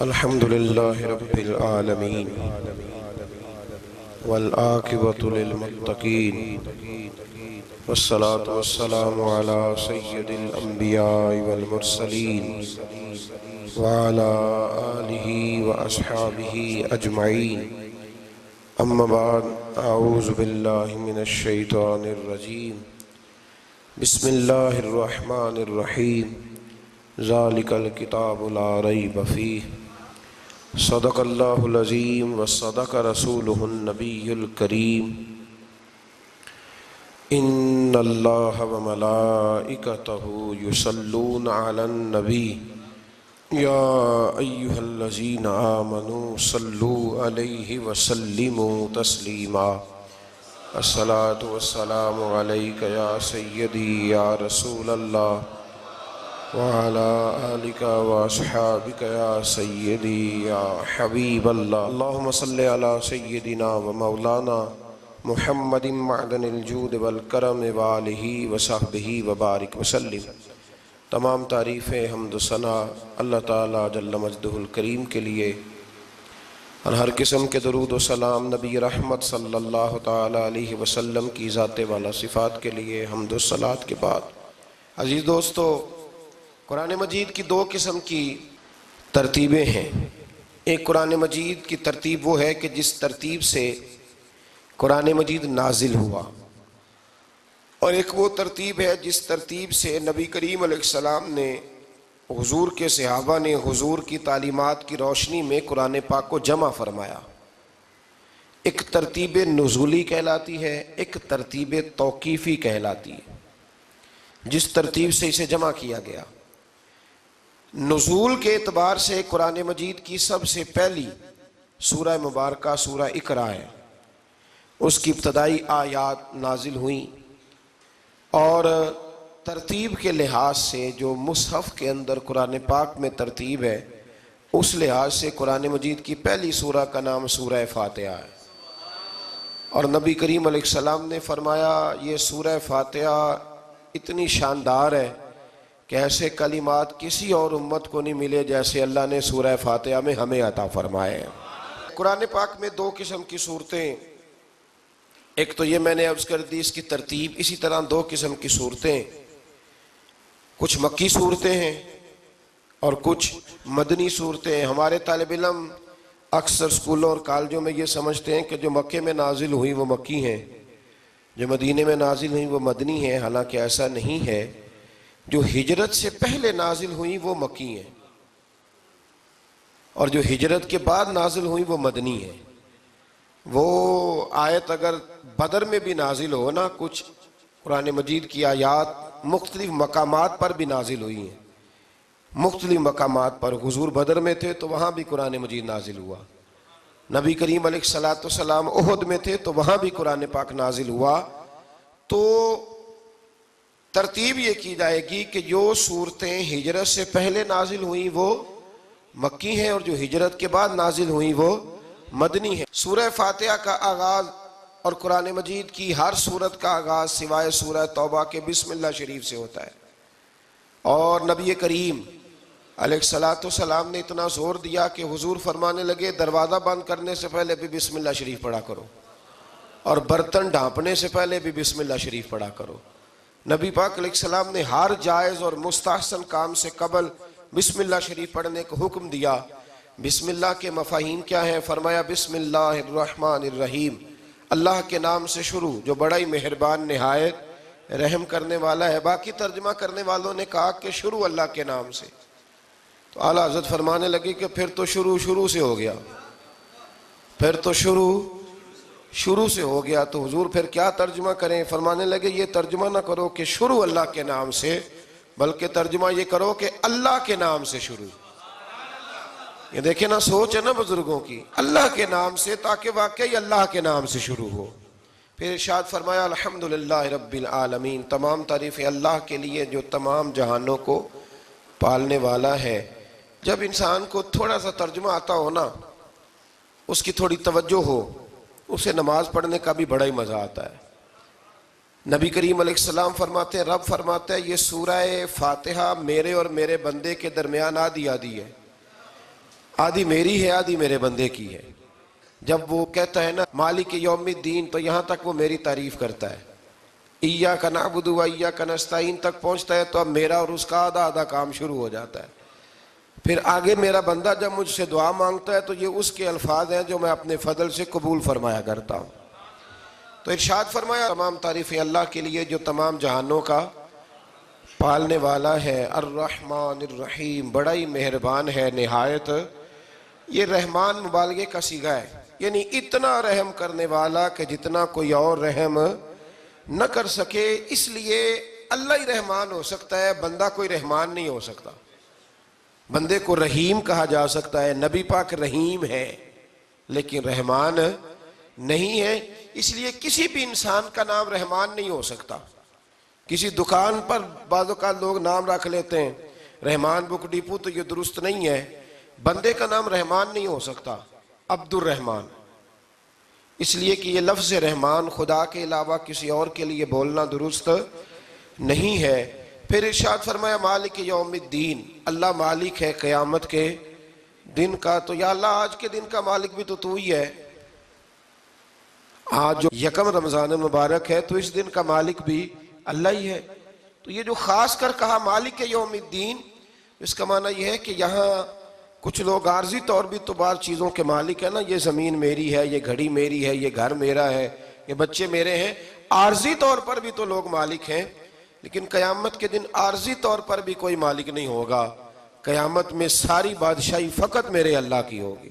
الحمد لله رب العالمين والعاقبة للمتقين والصلاة والسلام على سيد الأنبياء والمرسلين وعلى آله وأصحابه أجمعين أما بعد أعوذ بالله من الشيطان الرجيم بسم الله الرحمن الرحيم ذلك الكتاب لا ريب فيه صدق الله العظيم وصدق رسوله النبي الكريم إن الله وملائكته يصلون على النبي يا أيها الذين آمنوا صلوا عليه وسلموا تسليما الصلاة والسلام عليك يا سيدي يا رسول الله وعلى آلك وأصحابك يا سيدي يا حبيب الله اللهم صل على سيدنا ومولانا محمد معدن الجود والکرم وآلہ وصحبہ وبارک وسلم۔ تمام تعریفیں حمد و ثنا اللہ تعالیٰ جل مجدہ الکریم کے لیے، اور ہر قسم کے درود و سلام نبی رحمت صلی اللہ تعالیٰ علیہ وسلم کی ذات والا صفات کے لیے حمد و صلات کے بعد، عزیز دوستو، قرآن مجید کی دو قسم کی ترتیبیں ہیں۔ ایک قرآن مجید کی ترتیب وہ ہے کہ جس ترتیب سے قرآن مجید نازل ہوا، اور ایک وہ ترتیب ہے جس ترتیب سے نبی کریم علیہ السلام نے، حضور کے صحابہ نے حضور کی تعلیمات کی روشنی میں قرآن پاک کو جمع فرمایا۔ ایک ترتیب نزولی کہلاتی ہے، ایک ترتیب توقیفی کہلاتی ہے، جس ترتیب سے اسے جمع کیا گیا۔ نزول کے اعتبار سے قرآن مجید کی سب سے پہلی سورہ مبارکہ سورہ اقرا ہے، اس کی ابتدائی آیات نازل ہوئیں، اور ترتیب کے لحاظ سے جو مصحف کے اندر قرآن پاک میں ترتیب ہے، اس لحاظ سے قرآن مجید کی پہلی سورہ کا نام سورہ فاتحہ ہے، اور نبی کریم علیہ السلام نے فرمایا یہ سورہ فاتحہ اتنی شاندار ہے کہ ایسے کلمات کسی اور امت کو نہیں ملے جیسے اللہ نے سورہ فاتحہ میں ہمیں عطا فرمائے ہیں۔ قرآن پاک میں دو قسم کی صورتیں، ایک تو یہ میں نے عرض کر دی اس کی ترتیب، اسی طرح دو قسم کی صورتیں، کچھ مکی صورتیں ہیں اور کچھ مدنی صورتیں ہیں۔ ہمارے طالب علم اکثر اسکولوں اور کالجوں میں یہ سمجھتے ہیں کہ جو مکے میں نازل ہوئی وہ مکی ہیں، جو مدینے میں نازل ہوئی وہ مدنی ہیں، حالانکہ ایسا نہیں ہے۔ جو ہجرت سے پہلے نازل ہوئی وہ مکی ہیں، اور جو ہجرت کے بعد نازل ہوئی وہ مدنی ہیں۔ وہ آیت اگر بدر میں بھی نازل ہو نا، کچھ قرآن مجید کی آیات مختلف مقامات پر بھی نازل ہوئی ہیں، مختلف مقامات پر۔ حضور بدر میں تھے تو وہاں بھی قرآن مجید نازل ہوا، نبی کریم علیہ السلام احد میں تھے تو وہاں بھی قرآن پاک نازل ہوا۔ تو ترتیب یہ کی جائے گی کہ جو صورتیں ہجرت سے پہلے نازل ہوئیں وہ مکی ہیں، اور جو ہجرت کے بعد نازل ہوئیں وہ مدنی ہیں۔ سورہ فاتحہ کا آغاز اور قرآن مجید کی ہر سورت کا آغاز سوائے سورہ توبہ کے بسم اللہ شریف سے ہوتا ہے، اور نبی کریم علیہ السلام نے اتنا زور دیا کہ حضور فرمانے لگے دروازہ بند کرنے سے پہلے بھی بسم اللہ شریف پڑھا کرو، اور برتن ڈھانپنے سے پہلے بھی بسم اللہ شریف پڑھا کرو۔ نبی پاک علیہ السلام نے ہر جائز اور مستحسن کام سے قبل بسم اللہ شریف پڑھنے کا حکم دیا۔ بسم اللہ کے مفاہیم کیا ہیں؟ فرمایا بسم اللہ الرحمن الرحیم، اللہ کے نام سے شروع جو بڑا ہی مہربان نہایت رحم کرنے والا ہے۔ باقی ترجمہ کرنے والوں نے کہا کہ شروع اللہ کے نام سے، تو اعلیٰ حضرت فرمانے لگے کہ پھر تو شروع سے ہو گیا، پھر تو شروع سے ہو گیا، تو حضور پھر کیا ترجمہ کریں؟ فرمانے لگے یہ ترجمہ نہ کرو کہ شروع اللہ کے نام سے، بلکہ ترجمہ یہ کرو کہ اللہ کے نام سے شروع۔ یہ دیکھیں نا، سوچ ہے نا بزرگوں کی، اللہ کے نام سے، تاکہ واقعی اللہ کے نام سے شروع ہو۔ پھر ارشاد فرمایا الحمدللہ رب العالمین، تمام تعریفیں اللہ کے لیے جو تمام جہانوں کو پالنے والا ہے۔ جب انسان کو تھوڑا سا ترجمہ آتا ہو نا، اس کی تھوڑی توجہ ہو، اسے نماز پڑھنے کا بھی بڑا ہی مزہ آتا ہے۔ نبی کریم علیہ السلام فرماتے ہیں، رب فرماتا ہے یہ سورہ فاتحہ میرے اور میرے بندے کے درمیان آدھی آدھی ہے، آدھی میری ہے آدھی میرے بندے کی ہے۔ جب وہ کہتا ہے نا مالک یوم الدین، تو یہاں تک وہ میری تعریف کرتا ہے، ایاک نعبد و ایاک نستعین تک پہنچتا ہے تو اب میرا اور اس کا آدھا آدھا کام شروع ہو جاتا ہے۔ پھر آگے میرا بندہ جب مجھ سے دعا مانگتا ہے تو یہ اس کے الفاظ ہیں جو میں اپنے فضل سے قبول فرمایا کرتا ہوں۔ تو ارشاد فرمایا تمام تعریفیں اللہ کے لیے جو تمام جہانوں کا پالنے والا ہے، الرحمن الرحیم، بڑا ہی مہربان ہے نہایت۔ یہ رحمان مبالغے کا صیغہ ہے، یعنی اتنا رحم کرنے والا کہ جتنا کوئی اور رحم نہ کر سکے، اس لیے اللہ ہی رحمان ہو سکتا ہے، بندہ کوئی رحمان نہیں ہو سکتا۔ بندے کو رحیم کہا جا سکتا ہے، نبی پاک رحیم ہے لیکن رحمان نہیں ہے، اس لیے کسی بھی انسان کا نام رحمان نہیں ہو سکتا۔ کسی دکان پر بعض اوقات لوگ نام رکھ لیتے ہیں رحمان بک ڈپو، تو یہ درست نہیں ہے۔ بندے کا نام رحمان نہیں ہو سکتا، عبد الرحمان، اس لیے کہ یہ لفظ رحمان خدا کے علاوہ کسی اور کے لیے بولنا درست نہیں ہے۔ پھر ارشاد فرمایا مالک یوم الدین، اللہ مالک ہے قیامت کے دن کا۔ تو یا اللہ آج کے دن کا مالک بھی تو ہی ہے، آج جو یکم رمضان مبارک ہے تو اس دن کا مالک بھی اللہ ہی ہے۔ تو یہ جو خاص کر کہا مالک یوم الدین، اس کا معنی یہ ہے کہ یہاں کچھ لوگ عارضی طور بھی تو بعض چیزوں کے مالک ہیں نا، یہ زمین میری ہے، یہ گھڑی میری ہے، یہ گھر میرا ہے، یہ بچے میرے ہیں، عارضی طور پر بھی تو لوگ مالک ہیں، لیکن قیامت کے دن عارضی طور پر بھی کوئی مالک نہیں ہوگا۔ قیامت میں ساری بادشاہی فقط میرے اللہ کی ہوگی۔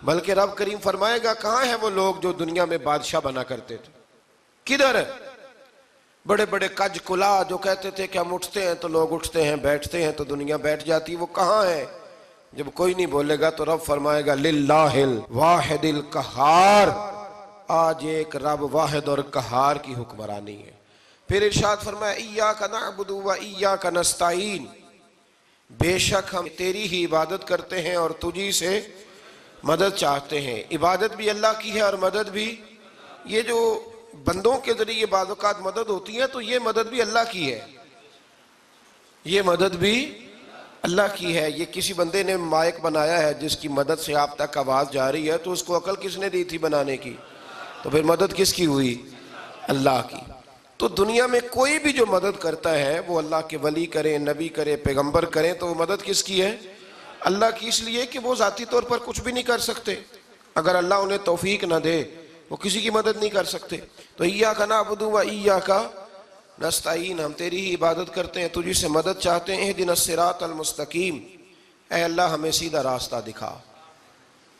بلکہ رب کریم فرمائے گا کہاں ہیں وہ لوگ جو دنیا میں بادشاہ بنا کرتے تھے، کدھر؟ بڑے بڑے کج کلا جو کہتے تھے کہ ہم اٹھتے ہیں تو لوگ اٹھتے ہیں، بیٹھتے ہیں تو دنیا بیٹھ جاتی، وہ کہاں ہیں؟ جب کوئی نہیں بولے گا تو رب فرمائے گا للہ الواحد القہار، آج ایک رب واحد اور قہار کی حکمرانی ہے۔ پھر ارشاد فرمایا ایاک نعبد و ایاک نستعین، بے شک ہم تیری ہی عبادت کرتے ہیں اور تجھی سے مدد چاہتے ہیں۔ عبادت بھی اللہ کی ہے اور مدد بھی، یہ جو بندوں کے ذریعے بعض اوقات مدد ہوتی ہے تو یہ مدد بھی اللہ کی ہے، یہ مدد بھی اللہ کی ہے۔ یہ کسی بندے نے مائک بنایا ہے جس کی مدد سے آپ تک آواز جا رہی ہے، تو اس کو عقل کس نے دی تھی بنانے کی؟ تو پھر مدد کس کی ہوئی؟ اللہ کی۔ تو دنیا میں کوئی بھی جو مدد کرتا ہے وہ اللہ کے ولی کریں، نبی کرے، پیغمبر کریں، تو وہ مدد کس کی ہے؟ اللہ کی، اس لیے کہ وہ ذاتی طور پر کچھ بھی نہیں کر سکتے۔ اگر اللہ انہیں توفیق نہ دے وہ کسی کی مدد نہیں کر سکتے۔ تو ایاک نعبد و ایاک نستعین، ہم تیری ہی عبادت کرتے ہیں، تجھی سے مدد چاہتے ہیں۔ اہدنا الصراط المستقیم، اے اللہ ہمیں سیدھا راستہ دکھا۔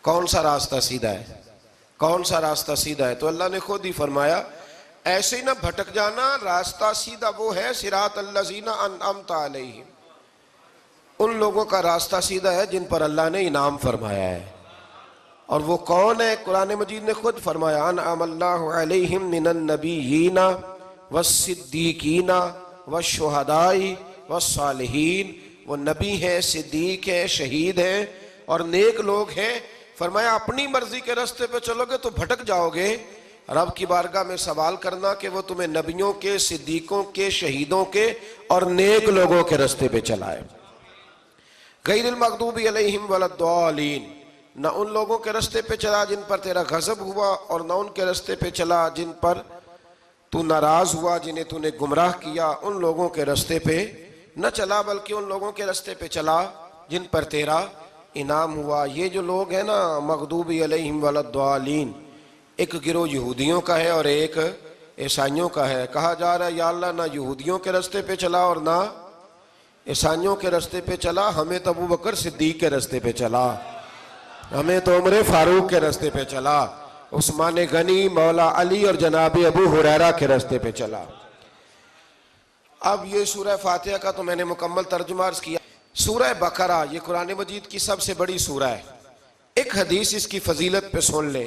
کون سا راستہ سیدھا ہے؟ کون سا راستہ سیدھا ہے؟ تو اللہ نے خود ہی فرمایا ایسے ہی نہ بھٹک جانا، راستہ سیدھا وہ ہے صراط الذین انعمت علیہم، ان لوگوں کا راستہ سیدھا ہے جن پر اللہ نے انعام فرمایا ہے۔ اور وہ کون ہے؟ قرآن مجید نے خود فرمایا انعم اللہ علیہم من النبیین والصدیقین والشہداء والصالحین، وہ نبی ہیں، صدیق ہیں، شہید ہیں اور نیک لوگ ہیں۔ فرمایا اپنی مرضی کے راستے پہ چلو گے تو بھٹک جاؤ گے، رب کی بارگاہ میں سوال کرنا کہ وہ تمہیں نبیوں کے، صدیقوں کے، شہیدوں کے اور نیک لوگوں کے راستے پہ چلائے۔ غیر المغضوب علیہم ولا الضالین، نہ ان لوگوں کے راستے پہ چلا جن پر تیرا غضب ہوا، اور نہ ان کے راستے پہ چلا جن پر تو ناراض ہوا، جنہیں تو نے گمراہ کیا، ان لوگوں کے راستے پہ نہ چلا، بلکہ ان لوگوں کے راستے پہ چلا جن پر تیرا انعام ہوا۔ یہ جو لوگ ہیں نا مغضوب علیہم ولا الضالین، ایک گروہ یہودیوں کا ہے اور ایک عیسائیوں کا ہے۔ کہا جا رہا ہے یا اللہ نہ یہودیوں کے راستے پہ چلا اور نہ عیسائیوں کے راستے پہ چلا، ہمیں تو ابو بکر صدیق کے راستے پہ چلا، ہمیں تو عمر فاروق کے راستے پہ چلا، عثمان غنی، مولا علی اور جناب ابو ہریرہ کے راستے پہ چلا۔ اب یہ سورہ فاتحہ کا تو میں نے مکمل ترجمہ عرض کیا۔ سورہ بقرہ یہ قرآن مجید کی سب سے بڑی سورہ ہے۔ ایک حدیث اس کی فضیلت پہ سن لے،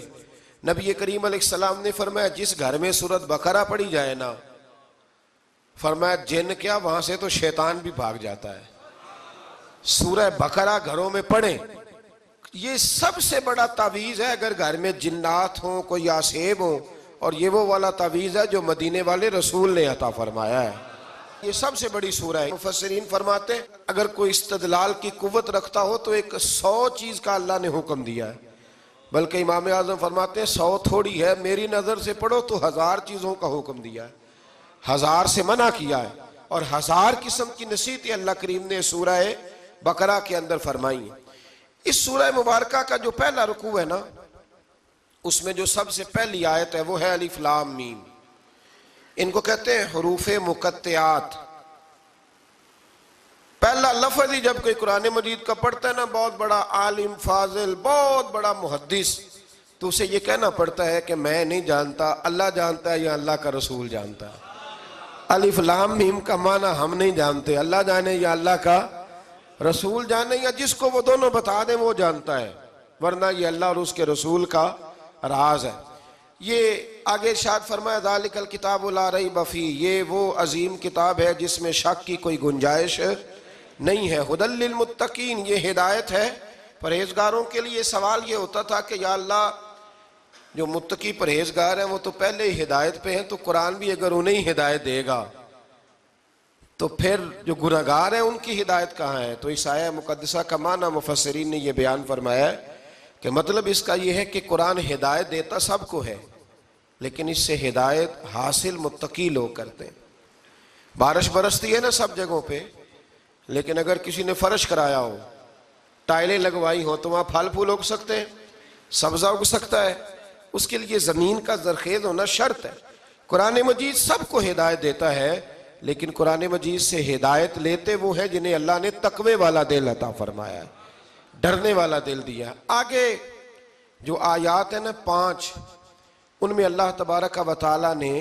نبی کریم علیہ السلام نے فرمایا جس گھر میں سورۃ بقرہ پڑھی جائے نا، فرمایا جن کیا وہاں سے تو شیطان بھی بھاگ جاتا ہے۔ سورہ بقرہ گھروں میں پڑھیں، یہ سب سے بڑا تعویذ ہے۔ اگر گھر میں جنات ہوں، کوئی آسیب ہوں، اور یہ وہ والا تعویذ ہے جو مدینے والے رسول نے عطا فرمایا ہے۔ یہ سب سے بڑی سورہ ہے۔ مفسرین فرماتے ہیں اگر کوئی استدلال کی قوت رکھتا ہو تو ایک 100 چیز کا اللہ نے حکم دیا ہے، بلکہ امام اعظم فرماتے ہیں 100 تھوڑی ہے، میری نظر سے پڑھو تو 1000 چیزوں کا حکم دیا ہے، 1000 سے منع کیا ہے، اور 1000 قسم کی نصیحتیں اللہ کریم نے سورہ بقرہ کے اندر فرمائی ہیں۔ اس سورہ مبارکہ کا جو پہلا رکوع ہے نا، اس میں جو سب سے پہلی آیت ہے وہ ہے الف لام میم۔ ان کو کہتے ہیں حروف مقطعات۔ پہلا لفظ ہی جب کوئی قرآن مجید کا پڑھتا ہے نا، بہت بڑا عالم فاضل، بہت بڑا محدث، تو اسے یہ کہنا پڑتا ہے کہ میں نہیں جانتا، اللہ جانتا ہے یا اللہ کا رسول جانتا ہے۔ الف لام میم کا معنی ہم نہیں جانتے، اللہ جانے یا اللہ کا رسول جانے، یا جس کو وہ دونوں بتا دیں وہ جانتا ہے، ورنہ یہ اللہ اور اس کے رسول کا راز ہے۔ یہ آگے ارشاد فرمایا ذالک الکتاب لا ریب فیہ، یہ وہ عظیم کتاب ہے جس میں شک کی کوئی گنجائش نہیں ہے۔ ھدی للمتقین، یہ ہدایت ہے پرہیزگاروں کے لیے۔ سوال یہ ہوتا تھا کہ یا اللہ جو متقی پرہیزگار ہیں وہ تو پہلے ہی ہدایت پہ ہیں، تو قرآن بھی اگر انہیں ہدایت دے گا تو پھر جو گناہگار ہیں ان کی ہدایت کہاں ہے؟ تو اس آیہ مقدسہ کا معنی مفسرین نے یہ بیان فرمایا ہے کہ مطلب اس کا یہ ہے کہ قرآن ہدایت دیتا سب کو ہے، لیکن اس سے ہدایت حاصل متقی لوگ کرتے ہیں۔ بارش برستی ہے نا سب جگہوں پہ، لیکن اگر کسی نے فرش کرایا ہو، ٹائلیں لگوائی ہو، تو وہاں پھل پھول اگ سکتے ہیں، سبزہ اگ سکتا ہے، اس کے لیے زمین کا زرخیز ہونا شرط ہے۔ قرآن مجید سب کو ہدایت دیتا ہے، لیکن قرآن مجید سے ہدایت لیتے وہ ہیں جنہیں اللہ نے تقوی والا دل عطا فرمایا ہے، ڈرنے والا دل دیا۔ آگے جو آیات ہیں نا 5، ان میں اللہ تبارک و تعالیٰ نے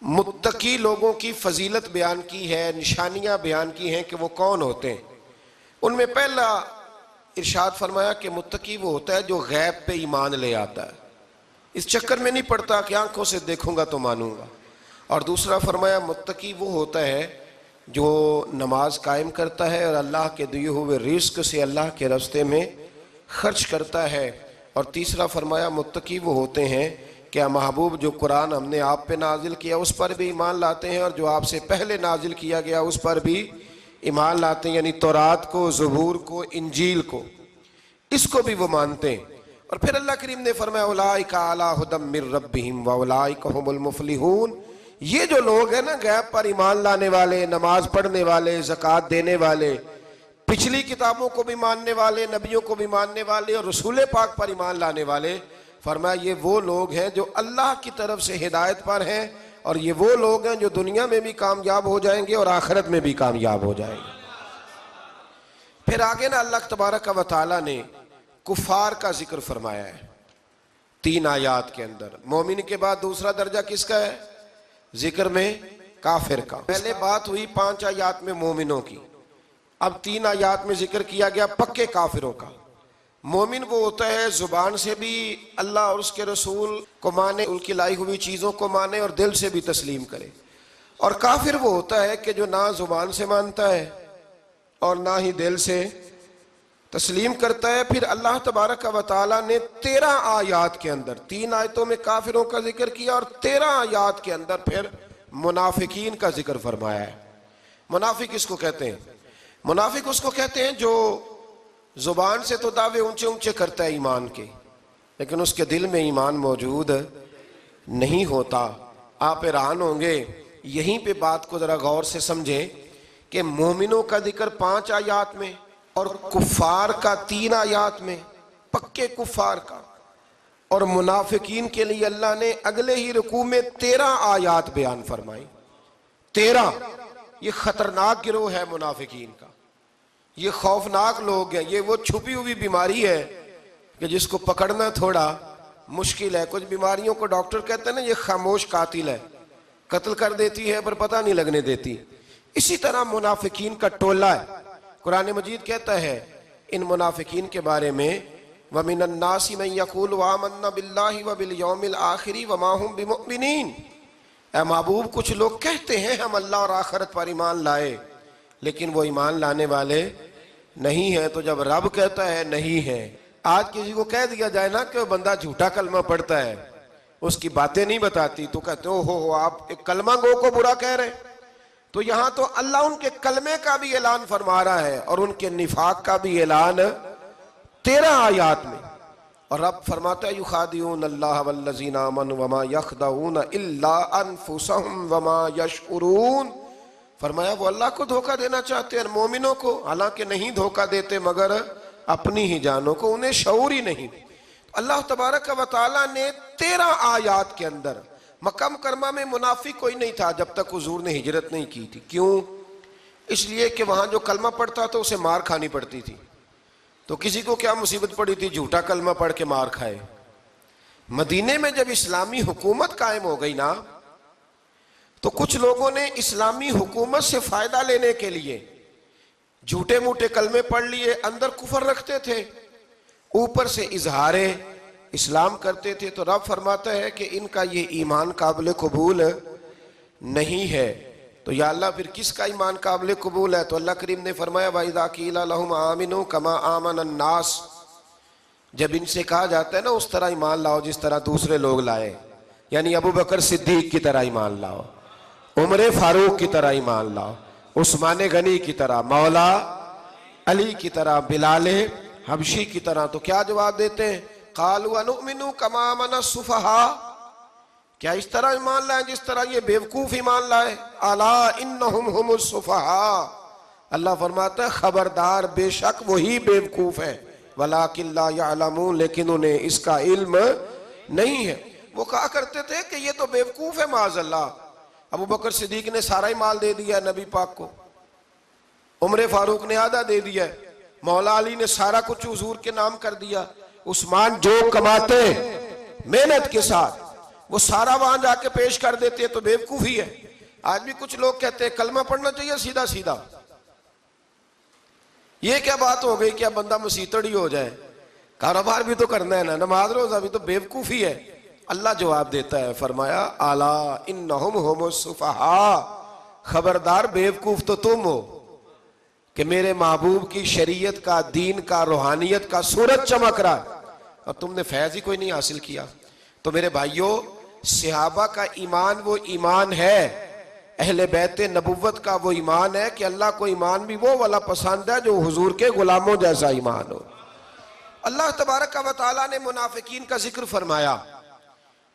متقی لوگوں کی فضیلت بیان کی ہے، نشانیاں بیان کی ہیں کہ وہ کون ہوتے ہیں۔ ان میں پہلا ارشاد فرمایا کہ متقی وہ ہوتا ہے جو غیب پہ ایمان لے آتا ہے، اس چکر میں نہیں پڑتا کہ آنکھوں سے دیکھوں گا تو مانوں گا۔ اور دوسرا فرمایا متقی وہ ہوتا ہے جو نماز قائم کرتا ہے اور اللہ کے دیے ہوئے رزق سے اللہ کے راستے میں خرچ کرتا ہے۔ اور تیسرا فرمایا متقی وہ ہوتے ہیں کہ محبوب جو قرآن ہم نے آپ پہ نازل کیا اس پر بھی ایمان لاتے ہیں، اور جو آپ سے پہلے نازل کیا گیا اس پر بھی ایمان لاتے ہیں، یعنی تورات کو، زبور کو، انجیل کو، اس کو بھی وہ مانتے ہیں۔ اور پھر اللہ کریم نے فرمایا اولئک علی ھدی من ربہم واولئک ھم المفلحون، یہ جو لوگ ہیں نا غیب پر ایمان لانے والے، نماز پڑھنے والے، زکوٰۃ دینے والے، پچھلی کتابوں کو بھی ماننے والے، نبیوں کو بھی ماننے والے، اور رسول پاک پر ایمان لانے والے، فرمایا یہ وہ لوگ ہیں جو اللہ کی طرف سے ہدایت پر ہیں، اور یہ وہ لوگ ہیں جو دنیا میں بھی کامیاب ہو جائیں گے اور آخرت میں بھی کامیاب ہو جائیں گے۔ پھر آگے نا اللہ تبارک و تعالیٰ نے کفار کا ذکر فرمایا ہے 3 آیات کے اندر۔ مومن کے بعد دوسرا درجہ کس کا ہے ذکر میں؟ کافر کا۔ پہلے بات ہوئی 5 آیات میں مومنوں کی، اب 3 آیات میں ذکر کیا گیا پکے کافروں کا۔ مومن وہ ہوتا ہے زبان سے بھی اللہ اور اس کے رسول کو مانے، ان کی لائی ہوئی چیزوں کو مانے اور دل سے بھی تسلیم کرے، اور کافر وہ ہوتا ہے کہ جو نہ زبان سے مانتا ہے اور نہ ہی دل سے تسلیم کرتا ہے۔ پھر اللہ تبارک و تعالیٰ نے 13 آیات کے اندر، 3 آیتوں میں کافروں کا ذکر کیا اور 13 آیات کے اندر پھر منافقین کا ذکر فرمایا ہے۔ منافق اس کو کہتے ہیں، منافق اس کو کہتے ہیں جو زبان سے تو دعوے اونچے اونچے کرتا ہے ایمان کے، لیکن اس کے دل میں ایمان موجود نہیں ہوتا۔ آپ حیران ہوں گے، یہیں پہ بات کو ذرا غور سے سمجھیں کہ مومنوں کا ذکر 5 آیات میں اور کفار کا 3 آیات میں، پکے کفار کا، اور منافقین کے لیے اللہ نے اگلے ہی رکوع میں 13 آیات بیان فرمائی۔ 13، یہ خطرناک گروہ ہے منافقین کا، یہ خوفناک لوگ ہیں، یہ وہ چھپی ہوئی بیماری ہے کہ جس کو پکڑنا تھوڑا مشکل ہے۔ کچھ بیماریوں کو ڈاکٹر کہتے ہیں نا یہ خاموش قاتل ہے، قتل کر دیتی ہے پر پتہ نہیں لگنے دیتی۔ اسی طرح منافقین کا ٹولہ ہے۔ قرآن مجید کہتا ہے ان منافقین کے بارے میں وَمِنَ النَّاسِ مَن يَقُولُ آمَنَّا بِاللَّهِ وَبِالْيَوْمِ الْآخِرِ وَمَا هُمْ بِمُؤْمِنِينَ، اے محبوب کچھ لوگ کہتے ہیں ہم اللہ اور آخرت پر ایمان لائے، لیکن وہ ایمان لانے والے نہیں ہیں۔ تو جب رب کہتا ہے نہیں ہے، آج کسی کو کہہ دیا جائے نا کہ وہ بندہ جھوٹا کلمہ پڑھتا ہے، اس کی باتیں نہیں بتاتی، تو کہتے ہو آپ ایک کلمہ گو کو برا کہہ رہے۔ تو یہاں تو اللہ ان کے کلمے کا بھی اعلان فرما رہا ہے اور ان کے نفاق کا بھی اعلان 13 آیات میں. اور رب فرماتا ہے یخادعون اللہ والذین آمنوا وما یخدعون الا انفسهم وما یشعرون. فرمایا وہ اللہ کو دھوکہ دینا چاہتے ہیں مومنوں کو، حالانکہ نہیں دھوکہ دیتے مگر اپنی ہی جانوں کو، انہیں شعور ہی نہیں. اللہ تبارک و تعالیٰ نے 13 آیات کے اندر مکہ مکرمہ میں منافق کوئی نہیں تھا جب تک حضور نے ہجرت نہیں کی تھی. کیوں؟ اس لیے کہ وہاں جو کلمہ پڑھتا تھا اسے مار کھانی پڑتی تھی. تو کسی کو کیا مصیبت پڑی تھی جھوٹا کلمہ پڑھ کے مار کھائے. مدینے میں جب اسلامی حکومت قائم ہو گئی نا تو کچھ لوگوں نے اسلامی حکومت سے فائدہ لینے کے لیے جھوٹے موٹے کلمے پڑھ لیے، اندر کفر رکھتے تھے، اوپر سے اظہار اسلام کرتے تھے. تو رب فرماتا ہے کہ ان کا یہ ایمان قابل قبول نہیں ہے. تو یا اللہ پھر کس کا ایمان قابل قبول ہے؟ تو اللہ کریم نے فرمایا وَإِذَا قِيلَ لَهُمْ آمِنُوا كَمَا آمَنَ النَّاسِ. جب ان سے کہا جاتا ہے نا اس طرح ایمان لاؤ جس طرح دوسرے لوگ لائے، یعنی ابو بکر صدیق کی طرح ایمان لاؤ، عمر فاروق کی طرح ایمان لاؤ، عثمان غنی کی طرح، مولا علی کی طرح، بلال حبشی کی طرح. تو کیا جواب دیتے ہیں؟ قالوا انؤمن كما آمن السفهاء. کیا اس طرح ایمان لائیں جس طرح یہ بیوقوف ایمان لائے؟ الا انہم هم السفهاء. اللہ فرماتا ہے خبردار بے شک وہی بیوقوف ہے، ولکن لا يعلمون، لیکن انہیں اس کا علم نہیں ہے. وہ کہا کرتے تھے کہ یہ تو بیوقوف ہے معاذ اللہ. ابو بکر صدیق نے سارا ہی مال دے دیا نبی پاک کو، عمر فاروق نے آدھا دے دیا، مولا علی نے سارا کچھ حضور کے نام کر دیا، عثمان جو کماتے محنت کے ساتھ وہ سارا وہاں جا کے پیش کر دیتے، تو بیوقوفی ہے. آج بھی کچھ لوگ کہتے ہیں کلمہ پڑھنا چاہیے سیدھا سیدھا. یہ کیا بات ہو گئی کہ اب بندہ مسیتڑ ہی ہو جائے؟ کاروبار بھی تو کرنا ہے نا، نماز روزہ بھی تو بیوقوفی ہے. اللہ جواب دیتا ہے، فرمایا الا انہم هم السفہاء، خبردار بیوقوف تو تم ہو کہ میرے محبوب کی شریعت کا، دین کا، روحانیت کا سورج چمک رہا اور تم نے فیض ہی کوئی نہیں حاصل کیا. تو میرے بھائیوں، صحابہ کا ایمان وہ ایمان ہے، اہل بیت نبوت کا وہ ایمان ہے کہ اللہ کو ایمان بھی وہ والا پسند ہے جو حضور کے غلاموں جیسا ایمان ہو. اللہ تبارک و تعالیٰ نے منافقین کا ذکر فرمایا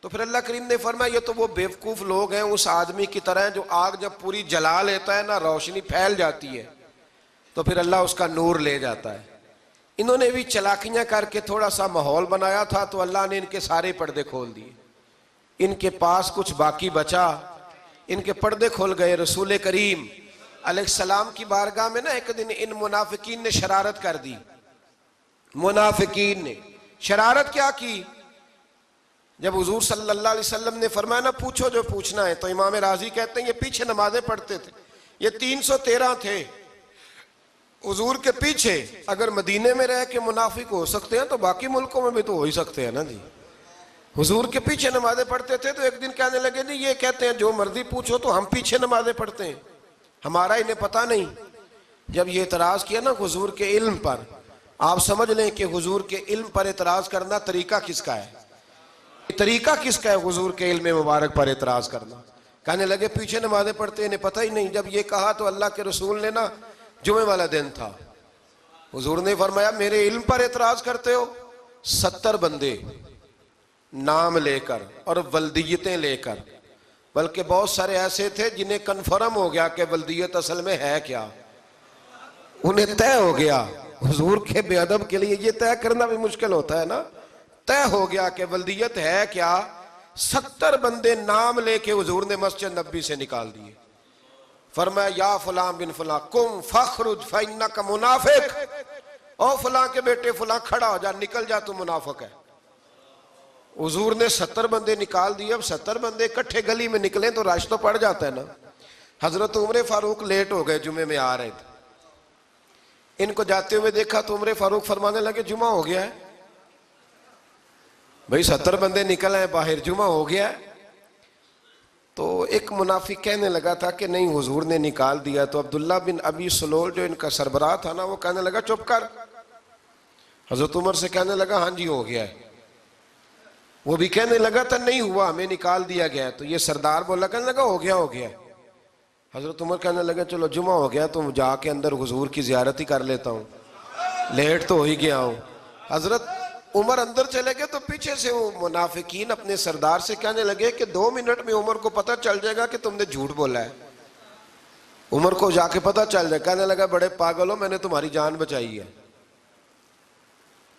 تو پھر اللہ کریم نے فرمایا یہ تو وہ بیوقوف لوگ ہیں اس آدمی کی طرح جو آگ جب پوری جلا لیتا ہے نا روشنی پھیل جاتی ہے تو پھر اللہ اس کا نور لے جاتا ہے. انہوں نے بھی چلاکیاں کر کے تھوڑا سا ماحول بنایا تھا تو اللہ نے ان کے سارے پردے کھول دیے. ان کے پاس کچھ باقی بچا، ان کے پردے کھول گئے. رسول کریم علیہ السلام کی بارگاہ میں نا ایک دن ان منافقین نے شرارت کر دی. منافقین نے شرارت کیا کی؟ جب حضور صلی اللہ علیہ وسلم نے فرمایا نا پوچھو جو پوچھنا ہے، تو امام راضی کہتے ہیں یہ پیچھے نمازیں پڑھتے تھے، یہ 313 تھے حضور کے پیچھے. اگر مدینے میں رہ کے منافق ہو سکتے ہیں تو باقی ملکوں میں بھی تو ہو ہی سکتے ہیں نا جی. حضور کے پیچھے نمازیں پڑھتے تھے تو ایک دن کہنے لگے جی یہ کہتے ہیں جو مرضی پوچھو تو ہم پیچھے نمازیں پڑھتے ہیں، ہمارا انہیں پتہ نہیں. جب یہ اعتراض کیا نا حضور کے علم پر، آپ سمجھ لیں کہ حضور کے علم پر اعتراض کرنا طریقہ کس کا ہے؟ طریقہ کس کا ہے حضور کے علم مبارک پر اعتراض کرنا؟ کہنے لگے پیچھے نمازیں پڑھتے انہیں پتہ ہی نہیں. جب یہ کہا تو اللہ کے رسول نے نا، جمعے والا دن تھا، حضور نے فرمایا میرے علم پر اعتراض کرتے ہو؟ 70 بندے نام لے کر اور ولدیتیں لے کر، بلکہ بہت سارے ایسے تھے جنہیں کنفرم ہو گیا کہ ولدیت اصل میں ہے کیا، انہیں طے ہو گیا. حضور کے بے ادب کے لیے یہ طے کرنا بھی مشکل ہوتا ہے نا. طے ہو گیا کہ ولدیت ہے کیا. 70 بندے نام لے کے حضور نے مسجد نبوی سے نکال دیے. فرمایا یا فلاں بن فلاں قم فخرج فإنک منافق، او فلاں کے بیٹے فلاں کھڑا ہو جا، نکل جا، تو منافق ہے. حضور نے 70 بندے نکال دیے. اب 70 بندے اکٹھے گلی میں نکلیں تو رش تو پڑ جاتا ہے نا. حضرت عمر فاروق لیٹ ہو گئے، جمعے میں آ رہے تھے. ان کو جاتے ہوئے دیکھا تو عمر فاروق فرمانے لگے جمعہ ہو گیا ہے. بھئی 70 بندے نکل آئے باہر، جمعہ ہو گیا ہے. تو ایک منافق کہنے لگا تھا کہ نہیں حضور نے نکال دیا. تو عبداللہ بن ابی سلول جو ان کا سربراہ تھا نا، وہ کہنے لگا چپ کر. حضرت عمر سے کہنے لگا ہاں جی ہو گیا ہے. وہ بھی کہنے لگا تھا نہیں ہوا، ہمیں نکال دیا گیا ہے. تو یہ سردار بولا، کہنے لگا ہو گیا ہو گیا. حضرت عمر کہنے لگے چلو جمعہ ہو گیا تو جا کے اندر حضور کی زیارت ہی کر لیتا ہوں، لیٹ تو ہو ہی گیا ہوں۔ حضرت عمر اندر چلے گئے تو پیچھے سے وہ منافقین اپنے سردار سے کہنے لگے کہ 2 منٹ میں عمر کو پتہ چل جائے گا کہ تم نے جھوٹ بولا ہے۔ عمر کو جا کے پتہ چل جائے، کہنے لگا بڑے پاگل ہو، میں نے تمہاری جان بچائی ہے،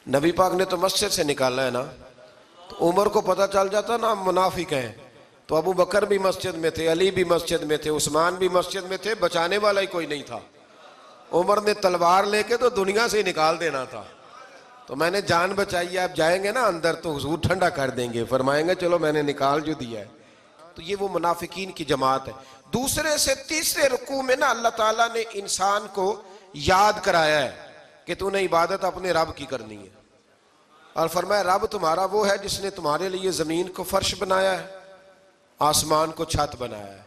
نبی پاک نے تو مسجد سے نکالا ہے نا۔ تو عمر کو پتہ چل جاتا نا منافق ہیں، تو ابو بکر بھی مسجد میں تھے، علی بھی مسجد میں تھے، عثمان بھی مسجد میں تھے، بچانے والا ہی کوئی نہیں تھا۔ عمر نے تلوار لے کے تو دنیا سے ہی نکال دینا تھا، تو میں نے جان بچائی ہے، آپ جائیں گے نا اندر تو حضور ٹھنڈا کر دیں گے، فرمائیں گے چلو میں نے نکال جو دیا ہے۔ تو یہ وہ منافقین کی جماعت ہے۔ دوسرے سے تیسرے رکوع میں نا اللہ تعالیٰ نے انسان کو یاد کرایا ہے کہ تو نے عبادت اپنے رب کی کرنی ہے، اور فرمایا رب تمہارا وہ ہے جس نے تمہارے لیے زمین کو فرش بنایا ہے، آسمان کو چھت بنایا ہے،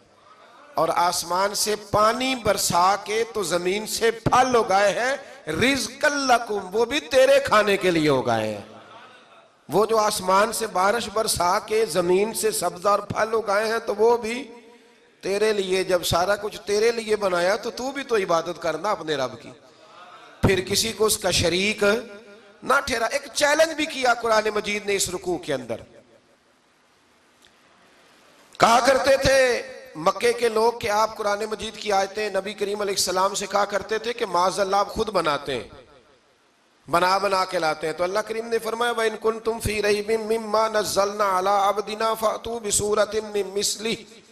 اور آسمان سے پانی برسا کے تو زمین سے پھل اگائے ہیں، رزق لکم، وہ بھی تیرے کھانے کے لیے اگائے ہیں۔ وہ جو آسمان سے بارش برسا کے زمین سے سبز اور پھل اگائے ہیں تو وہ بھی تیرے لیے۔ جب سارا کچھ تیرے لیے بنایا تو بھی تو عبادت کرنا اپنے رب کی، پھر کسی کو اس کا شریک نہ ٹھہرا۔ ایک چیلنج بھی کیا قرآن مجید نے اس رکوع کے اندر۔ کہا کرتے تھے مکے کے لوگ کہ آپ قرآن مجید کی آیتیں نبی کریم علیہ السلام سے کہا کرتے تھے کہ معاذ اللہ آپ خود بناتے ہیں، بنا کے لاتے ہیں۔ تو اللہ کریم نے فرمایا وَإِن كُنتُمْ فِي رَيْبٍ مِّمَّا نَزَّلْنَا عَلَىٰ عَبْدِنَا فَأْتُوا بِسُورَةٍ مِّن مِّثْلِهِ،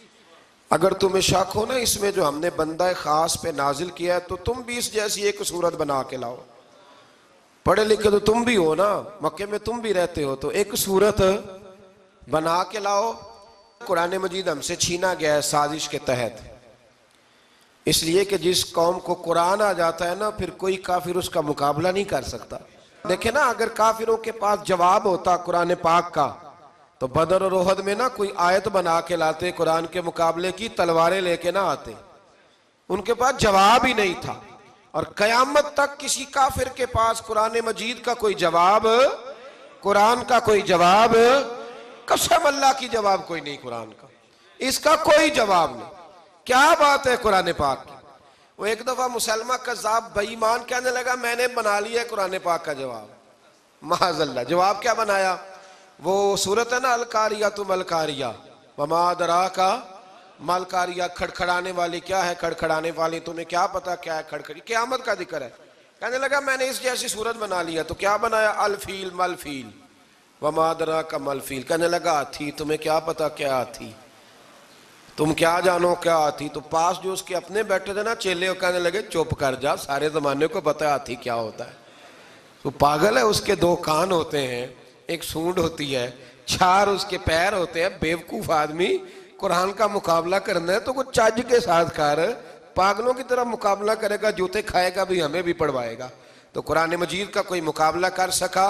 اگر تمہیں شک ہو نا اس میں جو ہم نے بندہ خاص پہ نازل کیا ہے تو تم بھی اس جیسی ایک صورت بنا کے لاؤ۔ پڑھے لکھے تو تم بھی ہو نا، مکے میں تم بھی رہتے ہو، تو ایک صورت بنا کے لاؤ۔ قرآن مجید ہم سے چھینا گیا ہے سازش کے تحت، اس لیے کہ جس قوم کو قرآن آ جاتا ہے نا پھر کوئی کافر اس کا مقابلہ نہیں کر سکتا۔ دیکھیں نا اگر کافروں کے پاس جواب ہوتا قرآن پاک کا تو بدر اور احد میں نا کوئی آیت بنا کے لاتے، قرآن کے مقابلے کی تلواریں لے کے نہ آتے، ان کے پاس جواب ہی نہیں تھا۔ اور قیامت تک کسی کافر کے پاس قرآن مجید کا کوئی جواب، قرآن کا کوئی جواب، قسم اللہ کی جواب کوئی نہیں، قرآن کا اس کا کوئی جواب نہیں۔ کیا بات ہے قرآن پاک کی۔ وہ ایک دفعہ مسلمہ کذاب بے ایمان کہنے لگا میں نے بنا لیا ہے قرآن پاک کا جواب، معاذ اللہ۔ جواب کیا بنایا؟ وہ سورت ہے نا القاریۃ ما القاریہ وما ادراک ما القاریہ، کھڑکھڑانے والی کیا ہے، کھڑکھڑانے والی تمہیں کیا پتا کیا ہے کھڑکھڑی، قیامت کا ذکر ہے۔ کہنے لگا میں نے اس جیسی سورت بنا لیا، تو کیا بنایا؟ الفیل مل فیل وما ادراک ما الفیل۔ کہنے لگا ہاتھی، تمہیں کیا پتا کیا ہاتھی، تم کیا جانو کیا ہاتھی۔ تو پاس جو اس کے اپنے بیٹھے تھے نا چیلے، وہ کہنے لگے چپ کر جا، سارے زمانے کو پتا ہے ہاتھی کیا ہوتا ہے۔ تو پاگل ہے، اس کے 2 کان ہوتے ہیں، ایک سونڈ ہوتی ہے، 4 اس کے پیر ہوتے ہیں۔ بیوقوف آدمی قرآن کا مقابلہ کرنا ہے تو کچھ چج کے ساتھ کر، پاگلوں کی طرح مقابلہ کرے گا، جوتے کھائے گا بھی، ہمیں بھی پڑھوائے گا۔ تو قرآن مجید کا کوئی مقابلہ کر سکا؟